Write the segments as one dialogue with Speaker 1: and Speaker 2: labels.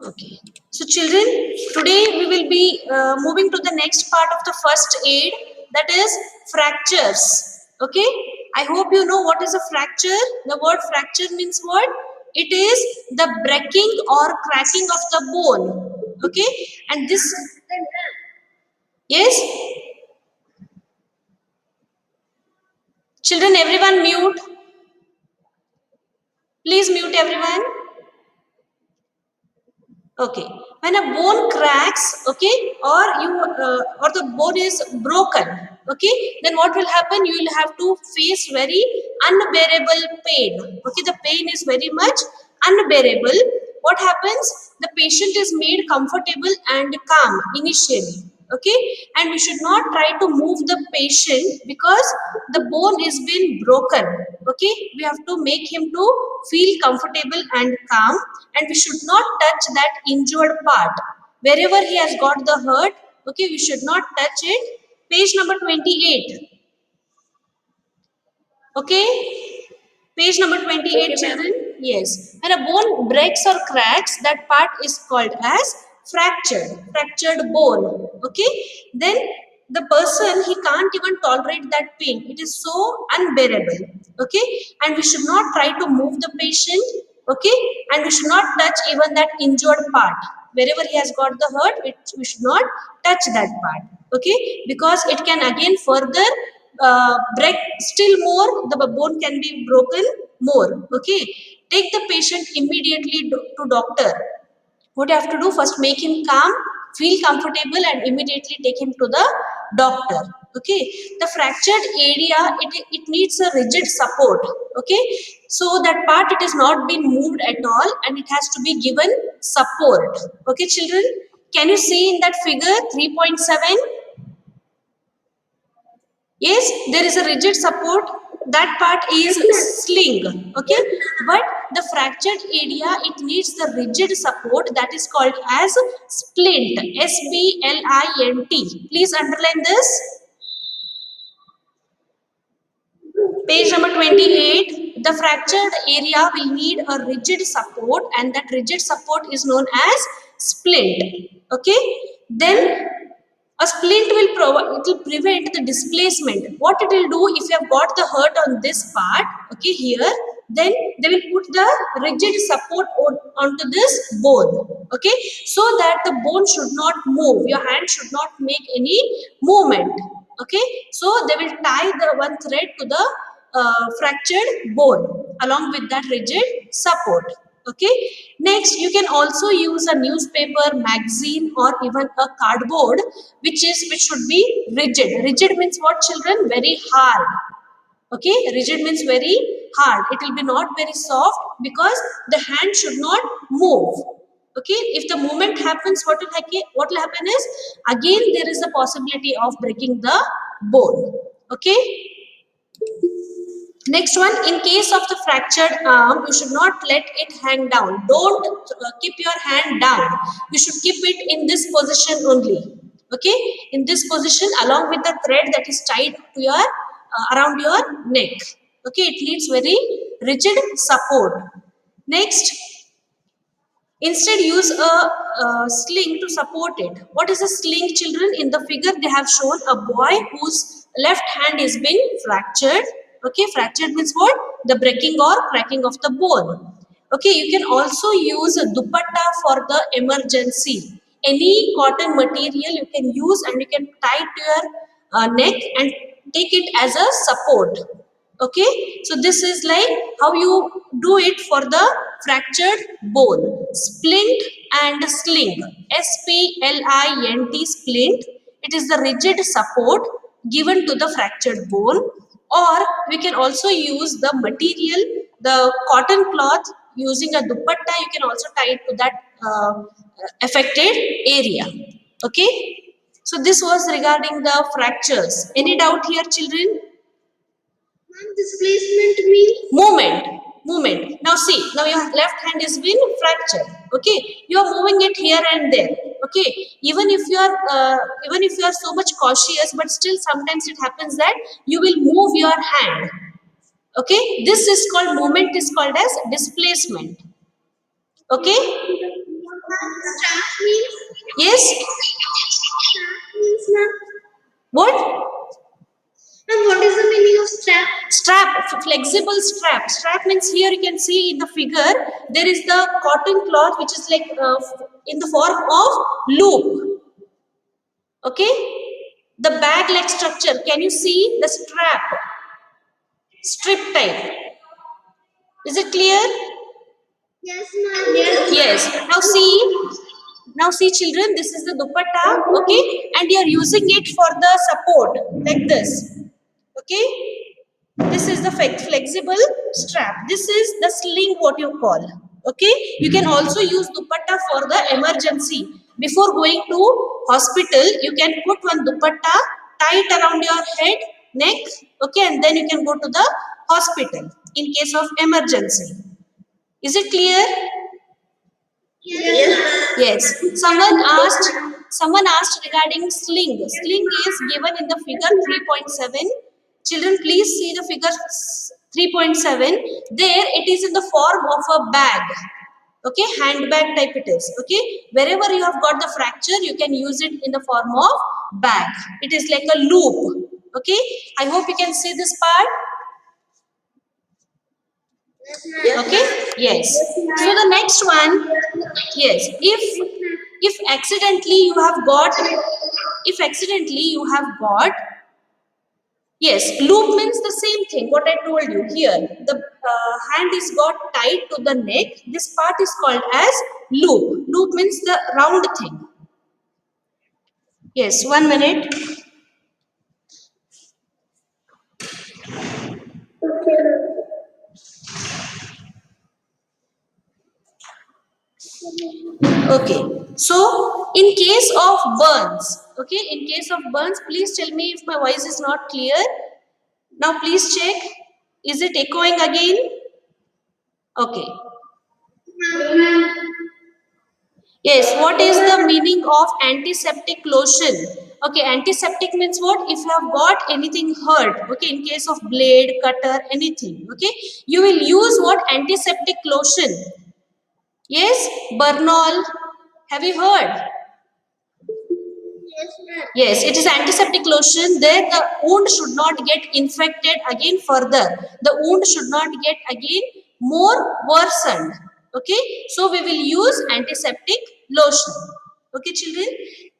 Speaker 1: Okay. So children, today we will be moving to the next part of the first aid, that is fractures. Okay. I hope you know what is a fracture. The word fracture means what? It is the breaking or cracking of the bone. Okay. And this, yes, children, everyone mute. Please mute everyone. Okay. When a bone cracks, okay, or the bone is broken, okay, then what will happen? You will have to face very unbearable pain. Okay, the pain is very much unbearable. What happens? The patient is made comfortable and calm initially. Okay, and we should not try to move the patient because the bone is been broken. Okay, we have to make him to feel comfortable and calm, and we should not touch that injured part wherever he has got the hurt. Okay, we should not touch it. Page number 28. Okay, page number 28, okay, children. Yes, when a bone breaks or cracks, that part is called as fractured bone. Okay, then the person, he can't even tolerate that pain. It is so unbearable. Okay, and we should not try to move the patient. Okay, and we should not touch even that injured part. Wherever he has got the hurt, we should not touch that part. Okay, because it can again further break still more. The bone can be broken more. Okay, take the patient immediately to doctor. What you have to do, first make him calm, feel comfortable, and immediately take him to the doctor. Okay, the fractured area, it needs a rigid support. Okay, so that part, it is not been moved at all, and it has to be given support. Okay children, can you see in that figure 3.7? Yes, there is a rigid support. That part is sling. Okay, but the fractured area, it needs the rigid support, that is called as splint. SPLINT. Please underline this. Page number 28. The fractured area will need a rigid support, and that rigid support is known as splint. Okay, then a splint will provide, it will prevent the displacement. What it will do, if you have got the hurt on this part, okay, here, then they will put the rigid support onto this bone. Okay, so that the bone should not move. Your hand should not make any movement. Okay, so they will tie the one thread to the fractured bone along with that rigid support. Okay, next you can also use a newspaper, magazine, or even a cardboard, which should be rigid means what children? Very hard. Okay, rigid means very hard. It will be not very soft, because the hand should not move. Okay, if the movement happens, what will happen is, again there is a possibility of breaking the bone. Okay, next one, in case of the fractured arm, you should not let it hang down. Don't keep your hand down. You should keep it in this position only. Okay, in this position, along with the thread that is tied to your around your neck. Okay, it needs very rigid support. Next, instead use a sling to support it. What is a sling, children? In the figure they have shown a boy whose left hand is been fractured. Okay, fractured means what? The breaking or cracking of the bone. Okay, you can also use a dupatta for the emergency. Any cotton material you can use, and you can tie it to your neck and take it as a support. Okay, so this is like how you do it for the fractured bone. Splint and sling. SPLINT, splint. It is the rigid support given to the fractured bone. Or we can also use the material, the cotton cloth. Using a dupatta, you can also tie it to that affected area. Okay, so this was regarding the fractures. Any doubt here children? Displacement means movement. Movement. Now see, now your left hand is been fractured. Okay, you are moving it here and there. Okay, even if you are so much cautious, but still sometimes it happens that you will move your hand. Okay, this is called movement, is called as displacement. Okay,
Speaker 2: Strap means
Speaker 1: Yes. What?
Speaker 2: and what is the meaning of strap?
Speaker 1: Strap, flexible strap. Strap means here you can see in the figure there is the cotton cloth which is like in the form of loop. Okay. The bag like structure. Can you see the strap? Strip type. Is it clear?
Speaker 2: Yes, ma'am. Yes.
Speaker 1: Yes. Now see children, this is the dupatta, okay, and you are using it for the support like this, okay. This is the flexible strap. This is the sling what you call, okay. You can also use dupatta for the emergency. Before going to hospital, you can put one dupatta, tie it around your head, neck, okay, and then you can go to the hospital in case of emergency. Is it clear?
Speaker 2: Yes.
Speaker 1: Yes. Someone asked regarding sling. Sling is given in the figure 3.7. Children, please see the figure 3.7. There it is in the form of a bag. Okay, handbag type it is. Okay, wherever you have got the fracture, you can use it in the form of bag. It is like a loop. Okay, I hope you can see this part. Okay, yes. So the next one, yes, if accidentally you have got, if accidentally you have got, yes, loop means the same thing what I told you here. The hand is got tied to the neck. This part is called as loop. Loop means the round thing. Yes, 1 minute. Okay, so in case of burns, okay, in case of burns, please tell me if my voice is not clear. Now please check. Is it echoing again? Okay. Yes, what is the meaning of antiseptic lotion? Okay, antiseptic means what? If you have got anything hurt, okay, in case of blade, cutter, anything, okay, you will use what? Antiseptic lotion. Yes, Bernol. Have you heard?
Speaker 2: Yes, ma'am.
Speaker 1: Yes, it is antiseptic lotion. There the wound should not get infected again further. The wound should not get again more worsened. Okay, so we will use antiseptic lotion. Okay, children.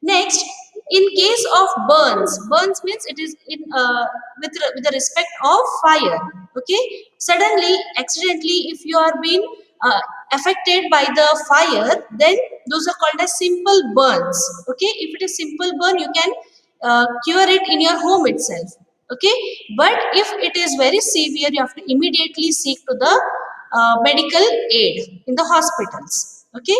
Speaker 1: Next, in case of burns, burns means it is in with the respect of fire. Okay, suddenly, accidentally, if you are being affected by the fire, then those are called as simple burns. Okay, if it is simple burn, you can cure it in your home itself. Okay, but if it is very severe, you have to immediately seek to the medical aid in the hospitals. Okay,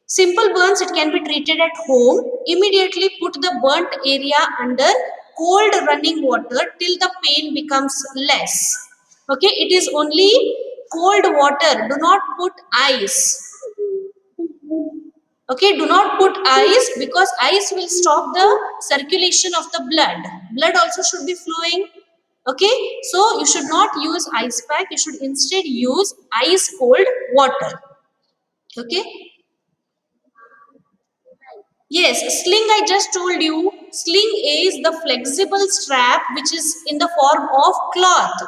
Speaker 1: simple burns, it can be treated at home. Immediately put the burnt area under cold running water till the pain becomes less. Okay, it is only cold water. Do not put ice. Okay, do not put ice because ice will stop the circulation of the blood. Blood also should be flowing. Okay, so you should not use ice pack. You should instead use ice cold water. Okay. Yes, sling I just told you. Sling is the flexible strap which is in the form of cloth.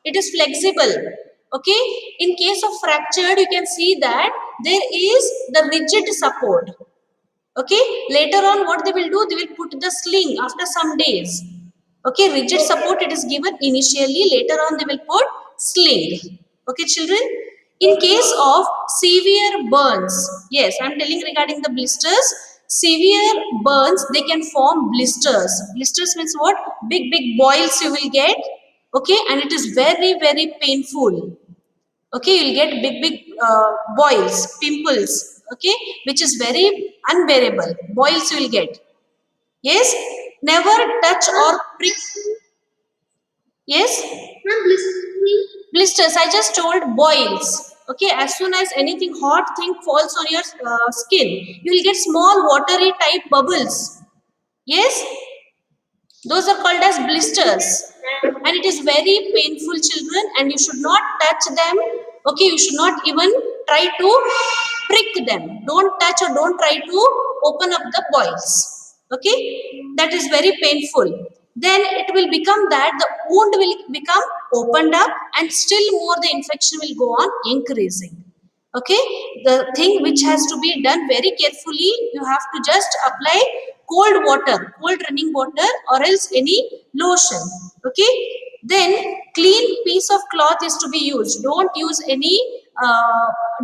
Speaker 1: It is flexible. Okay. In case of fractured, you can see that there is the rigid support. Okay, later on what they will do, they will put the sling after some days. Okay, rigid support it is given initially, later on they will put sling. Okay, children, in case of severe burns, yes, I am telling regarding the blisters. Severe burns, they can form blisters. Blisters means what? Big boils you will get. Okay, and it is very painful. Okay, you'll get big boils, pimples, okay, which is very unbearable. Boils you will get. Yes, never touch or prick. Yes,
Speaker 2: Ma'am, blistering.
Speaker 1: blisters I just told, boils. Okay, as soon as anything hot thing falls on your skin, you will get small watery type bubbles. Yes, those are called as blisters, and it is very painful, children, and you should not touch them. Okay, you should not even try to prick them. Don't touch or don't try to open up the boils. Okay, that is very painful. Then it will become that the wound will become opened up, and still more the infection will go on increasing. Okay, the thing which has to be done very carefully, you have to just apply cold water, cold running water, or else any lotion. Okay, then clean piece of cloth is to be used. Don't use any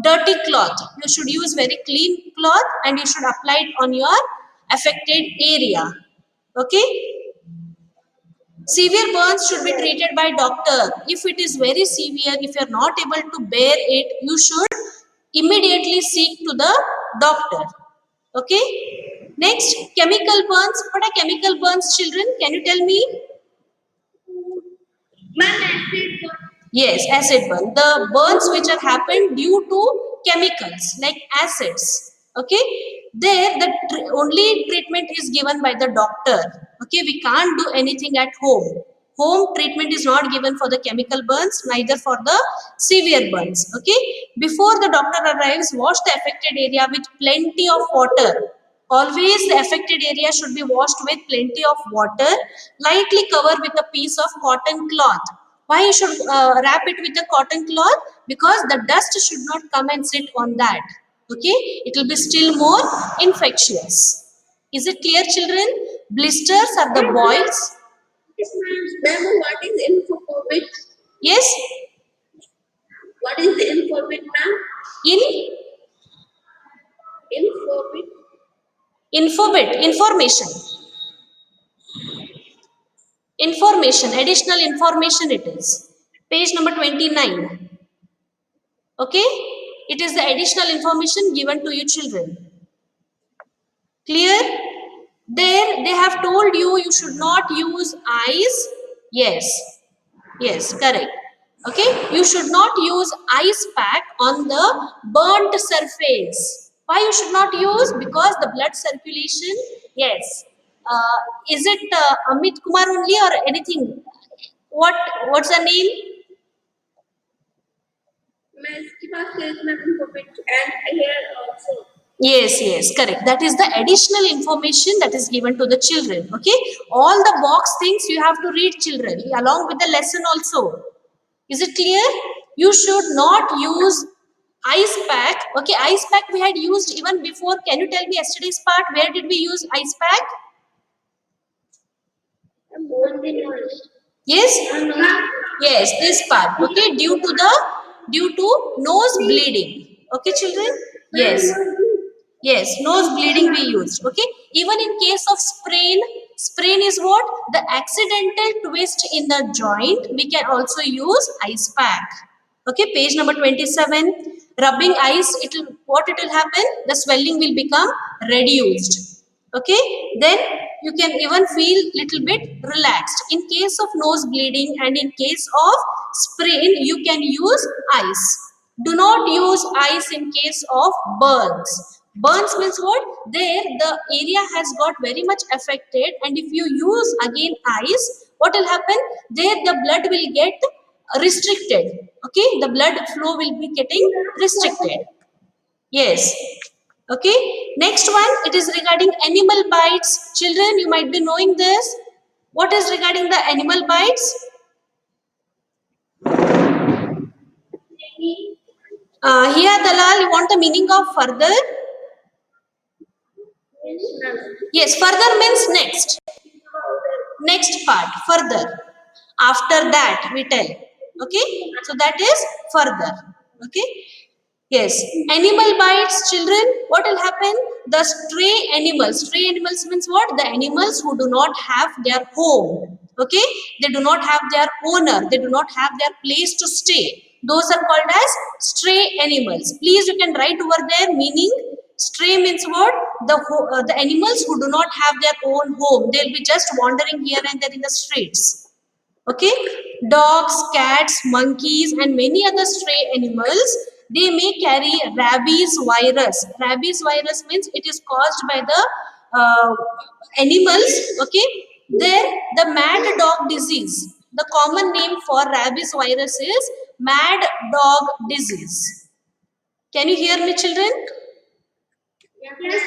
Speaker 1: dirty cloth. You should use very clean cloth, and you should apply it on your affected area. Okay, severe burns should be treated by doctor. If it is very severe, if you are not able to bear it, you should immediately seek to the doctor. Okay, next, chemical burns. What are chemical burns, children? Can you tell me?
Speaker 2: Ma'am, acid burn.
Speaker 1: Yes, acid burn. The burns which have happened due to chemicals like acids. Okay, there the only treatment is given by the doctor. Okay, we can't do anything at home. Home treatment is not given for the chemical burns, neither for the severe burns. Okay, before the doctor arrives, wash the affected area with plenty of water. Always the affected area should be washed with plenty of water, lightly cover with a piece of cotton cloth. Why you should wrap it with a cotton cloth? Because the dust should not come and sit on that. Okay, it will be still more infectious. Is it clear, children? Blisters are the boils.
Speaker 2: Yes, ma'am. Ma'am, what is infophobic?
Speaker 1: Yes,
Speaker 2: What is infophobic, ma'am?
Speaker 1: in
Speaker 2: Infophobic.
Speaker 1: infobit, information. Information, additional information it is. Page number 29. Okay, it is the additional information given to you children. Clear? There they have told you you should not use ice. Yes, yes, correct. Okay, you should not use ice pack on the burnt surface. Why you should not use? Because the blood circulation. Yes, is it Amit Kumar only or anything? What's the name?
Speaker 2: Ma'am, keep us safe, ma'am, infophobic. And here also.
Speaker 1: Yes, yes, correct. That is the additional information that is given to the children. Okay, all the box things you have to read, children, along with the lesson also. Is it clear? You should not use ice pack. Okay, ice pack we had used even before. Can you tell me yesterday's part? Where did we use ice pack? Yes, yes, this part. Okay, due to nose bleeding. Okay, children. Yes. Yes, nose bleeding we used. Okay, even in case of sprain, sprain is what? The accidental twist in the joint. We can also use ice pack. Okay, page number 27. Rubbing ice, it will what it will happen? The swelling will become reduced. Okay, then you can even feel little bit relaxed. In case of nose bleeding and in case of sprain, you can use ice. Do not use ice in case of burns. Burns means what? There the area has got very much affected, and if you use again ice, what will happen? There the blood will get restricted. Okay, the blood flow will be getting restricted. Yes. Okay, next one, it is regarding animal bites. Children, you might be knowing this. What is regarding the animal bites? Here, Dalal, you want the meaning of further?
Speaker 2: Yes, ma'am.
Speaker 1: Yes, further means next. Next part, further. After that, we tell. Okay, so that is further. Okay, yes, animal bites, children. What will happen? The stray animals means what? The animals who do not have their home. Okay, they do not have their owner, they do not have their place to stay. Those are called as stray animals. Please, you can write over there meaning. Stray means what? The animals who do not have their own home. They'll be just wandering here and there in the streets. Okay, dogs, cats, monkeys, and many other stray animals, they may carry rabies virus. Rabies virus means it is caused by the animals. Okay, there the mad dog disease. The common name for rabies virus is mad dog disease. Can you hear me, children?
Speaker 2: Yes.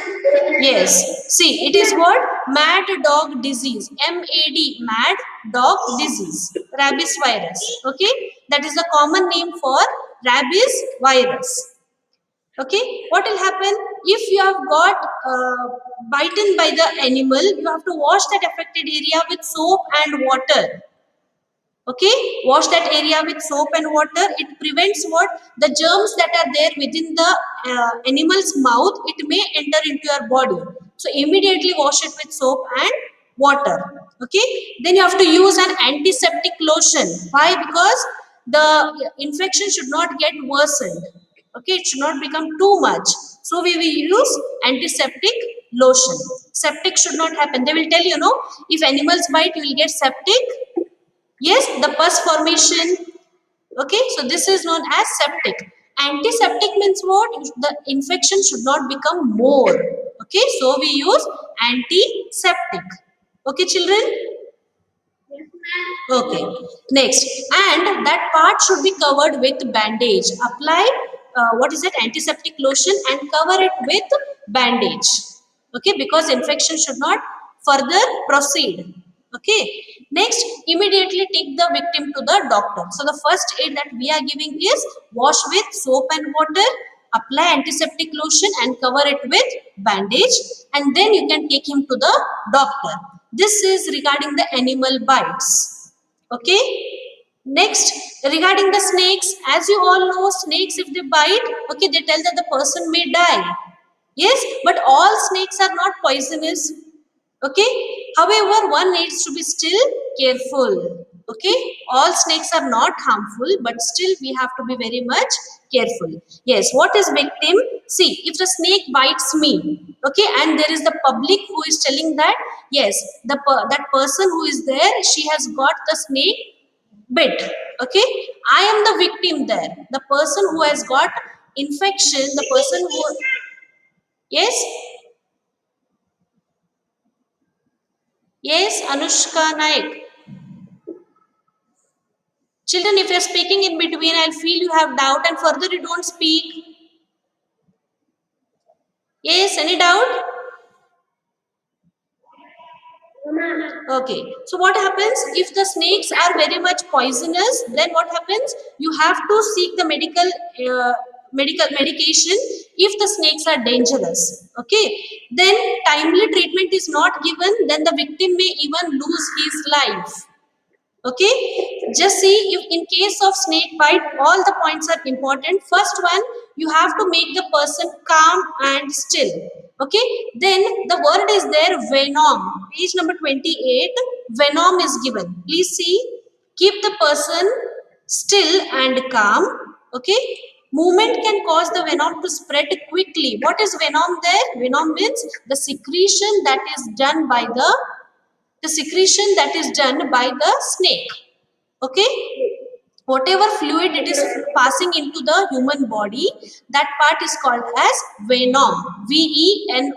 Speaker 1: Yes. See, it is what? Mad dog disease. MAD, mad dog disease. Rabies virus. Okay? That is the common name for rabies virus. Okay? What will happen? If you have got bitten by the animal, you have to wash that affected area with soap and water. Okay, wash that area with soap and water. It prevents what? The germs that are there within the animal's mouth, it may enter into your body. So immediately wash it with soap and water. Okay, then you have to use an antiseptic lotion. Why? Because the infection should not get worsened. Okay, it should not become too much. So we will use antiseptic lotion. Septic should not happen. They will tell you, no, if animals bite, you will get septic. Yes, the pus formation. Okay, so this is known as septic. Antiseptic means what? The infection should not become more. Okay, so we use antiseptic. Okay, children?
Speaker 2: Yes, ma'am.
Speaker 1: Okay, next. And that part should be covered with bandage. Apply what is it? Antiseptic lotion and cover it with bandage. Okay, because infection should not further proceed. Okay, next, immediately take the victim to the doctor. So, the first aid that we are giving is wash with soap and water, apply antiseptic lotion and cover it with bandage, and then you can take him to the doctor. This is regarding the animal bites. Okay, next, regarding the snakes, as you all know, snakes, if they bite, okay, they tell that the person may die. Yes, but all snakes are not poisonous. Okay, however, one needs to be still careful. Okay, all snakes are not harmful, but still we have to be very much careful. Yes, what is victim? See, if the snake bites me, okay, and there is the public who is telling that yes, that person who is there, she has got the snake bit. Okay, I am the victim there. The person who has got infection, the person who, yes, yes, Anushka Naik. Children, if you're speaking in between, I'll feel you have doubt and further you don't speak. Yes, any doubt?
Speaker 2: No, ma'am.
Speaker 1: Okay. So what happens if the snakes are very much poisonous? Then what happens? You have to seek the medical medication if the snakes are dangerous. Okay. Then timely treatment is not given. Then the victim may even lose his life. Okay, just see, if in case of snake bite, all the points are important. First one, you have to make the person calm and still. Okay, then the word is there, venom. Page number 28, venom is given. Please see, keep the person still and calm. Okay, movement can cause the venom to spread quickly. What is venom there? Venom means the secretion that is done by the secretion that is done by the snake. Okay, whatever fluid it is passing into the human body, that part is called as venom. venom.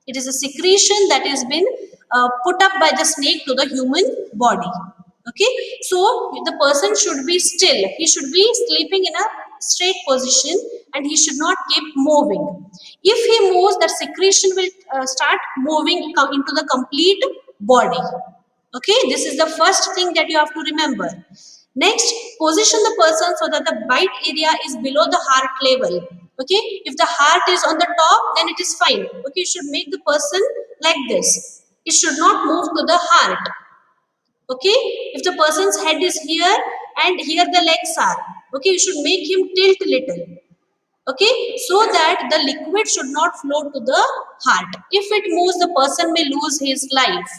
Speaker 1: It is a secretion that has been put up by the snake to the human body. Okay, so the person should be still. He should be sleeping in a straight position and he should not keep moving. If he moves, the secretion will start moving into the complete body. Okay, this is the first thing that you have to remember. Next, position the person so that the bite area is below the heart level. Okay, if the heart is on the top, then it is fine. Okay, you should make the person like this. It should not move to the heart. Okay, if the person's head is here and here the legs are, okay, you should make him tilt little. Okay, so that the liquid should not flow to the heart. If it moves, the person may lose his life.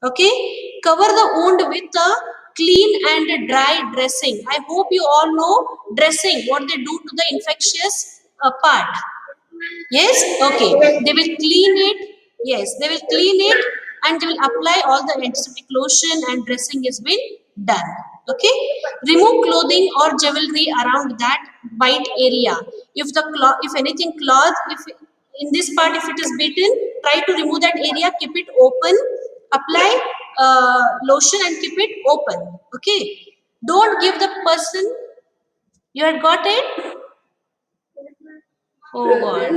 Speaker 1: Okay, cover the wound with a clean and dry dressing. I hope you all know dressing, what they do to the infectious part. Yes, okay, they will clean it. Yes, they will clean it and they will apply all the antiseptic lotion and dressing is been done. Okay, remove clothing or jewelry around that bite area. If the cloth, if anything cloth, if in this part, if it is bitten, try to remove that area, keep it open, apply lotion and keep it open. Okay, don't give the person, you had got it. Oh God.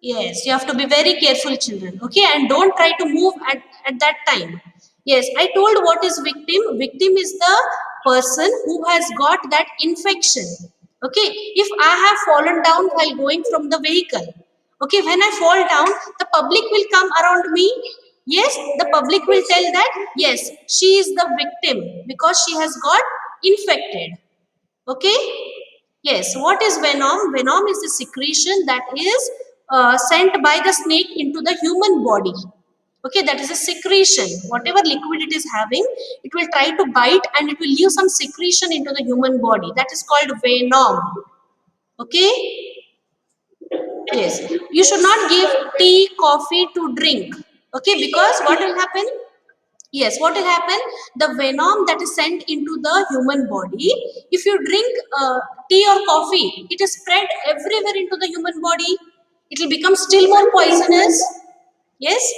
Speaker 1: Yes, you have to be very careful, children. Okay, and don't try to move at that time. Yes, I told what is victim. Victim is the person who has got that infection. Okay, if I have fallen down while going from the vehicle, okay, when I fall down, the public will come around me. Yes, the public will tell that, yes, she is the victim because she has got infected. Okay. Yes, what is venom? Venom is the secretion that is sent by the snake into the human body. Okay, that is a secretion. Whatever liquid it is having, it will try to bite and it will leave some secretion into the human body. That is called venom. Okay, yes. You should not give tea, coffee to drink. Okay, because what will happen? Yes, what will happen? The venom that is sent into the human body, if you drink tea or coffee, it is spread everywhere into the human body. It will become still more poisonous. Yes?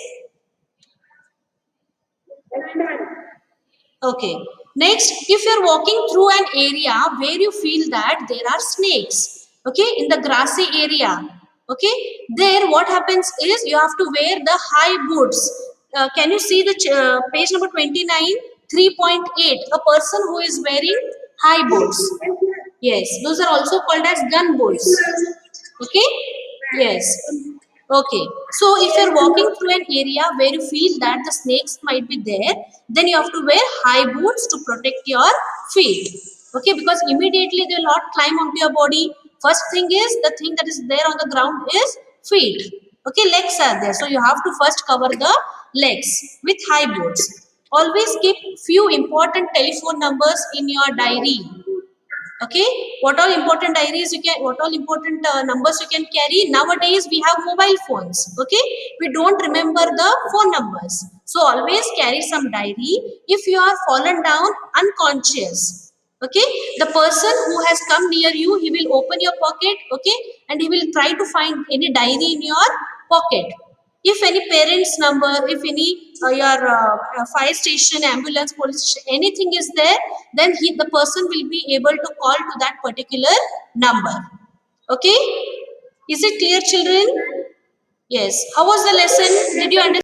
Speaker 1: Okay. Next, if you're walking through an area where you feel that there are snakes, okay, in the grassy area, okay, there what happens is you have to wear the high boots. Can you see the page number 29, 3.8? A person who is wearing high boots. Yes, those are also called as gun boots. Okay? Yes. Okay. So if you're walking through an area where you feel that the snakes might be there, then you have to wear high boots to protect your feet. Okay, because immediately they will not climb onto your body. First thing is the thing that is there on the ground is feet. Okay, legs are there. So you have to first cover the legs with high boots. Always keep few important telephone numbers in your diary. Okay, what all important diaries you can, what all important numbers you can carry. Nowadays we have mobile phones. Okay, we don't remember the phone numbers, so always carry some diary. If you are fallen down unconscious, okay, the person who has come near you, he will open your pocket, okay, and he will try to find any diary in your pocket. If any parents number, if any your fire station, ambulance, police station, anything is there, then the person will be able to call to that particular number. Okay, is it clear, children? Yes, how was the lesson? Did you understand?